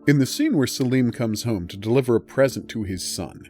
In the scene where Salim comes home to deliver a present to his son,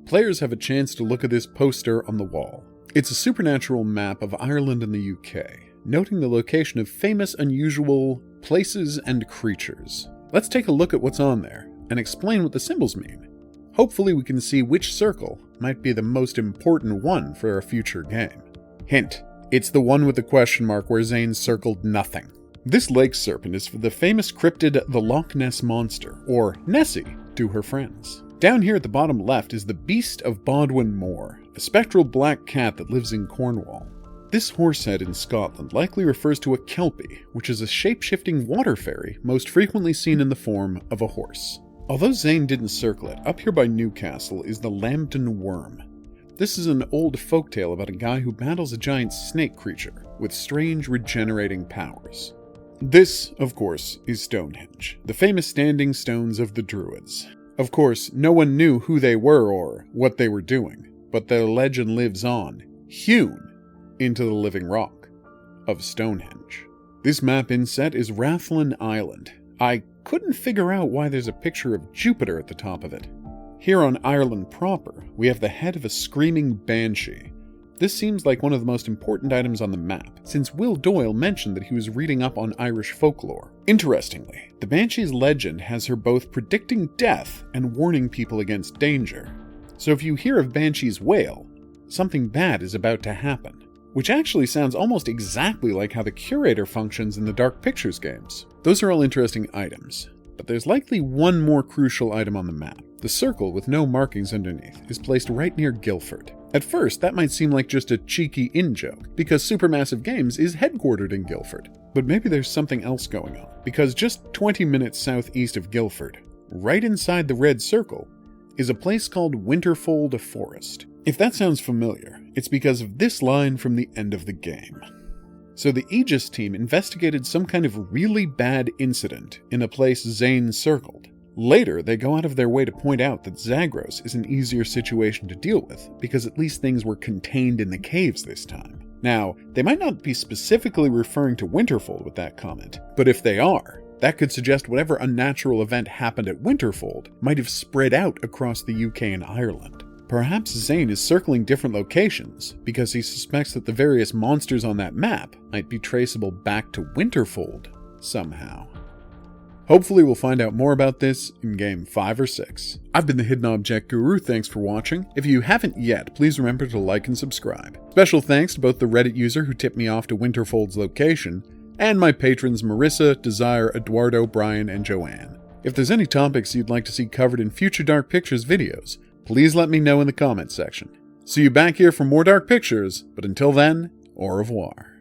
players have a chance to look at this poster on the wall. It's a supernatural map of Ireland and the UK, noting the location of famous, unusual places and creatures. Let's take a look at what's on there and explain what the symbols mean. Hopefully we can see which circle might be the most important one for a future game. Hint, it's the one with the question mark where Zane circled nothing. This lake serpent is for the famous cryptid the Loch Ness Monster, or Nessie to her friends. Down here at the bottom left is the Beast of Bodwin Moor, a spectral black cat that lives in Cornwall. This horsehead in Scotland likely refers to a kelpie, which is a shape-shifting water fairy most frequently seen in the form of a horse. Although Zane didn't circle it, up here by Newcastle is the Lambton Worm. This is an old folktale about a guy who battles a giant snake creature with strange regenerating powers. This, of course, is Stonehenge, the famous standing stones of the Druids. Of course, no one knew who they were or what they were doing, but their legend lives on, hewn into the living rock of Stonehenge. This map inset is Rathlin Island. I couldn't figure out why there's a picture of Jupiter at the top of it. Here on Ireland proper, we have the head of a screaming banshee. This seems like one of the most important items on the map, since Will Doyle mentioned that he was reading up on Irish folklore. Interestingly, the banshee's legend has her both predicting death and warning people against danger. So if you hear of Banshee's wail, something bad is about to happen. Which actually sounds almost exactly like how the curator functions in the Dark Pictures games. Those are all interesting items, but there's likely one more crucial item on the map. The circle with no markings underneath is placed right near Guildford. At first, that might seem like just a cheeky in-joke, because Supermassive Games is headquartered in Guildford. But maybe there's something else going on, because just 20 minutes southeast of Guildford, right inside the red circle, is a place called Winterfold Forest. If that sounds familiar, it's because of this line from the end of the game. So the Aegis team investigated some kind of really bad incident in a place Zane circled. Later, they go out of their way to point out that Zagros is an easier situation to deal with, because at least things were contained in the caves this time. Now, they might not be specifically referring to Winterfold with that comment, but if they are, that could suggest whatever unnatural event happened at Winterfold might have spread out across the UK and Ireland. Perhaps Zane is circling different locations because he suspects that the various monsters on that map might be traceable back to Winterfold somehow. Hopefully we'll find out more about this in Game 5 or 6. I've been the Hidden Object Guru, thanks for watching. If you haven't yet, please remember to like and subscribe. Special thanks to both the Reddit user who tipped me off to Winterfold's location, and my patrons Marissa, Desire, Eduardo, Brian, and Joanne. If there's any topics you'd like to see covered in future Dark Pictures videos, please let me know in the comments section. See you back here for more Dark Pictures, but until then, au revoir.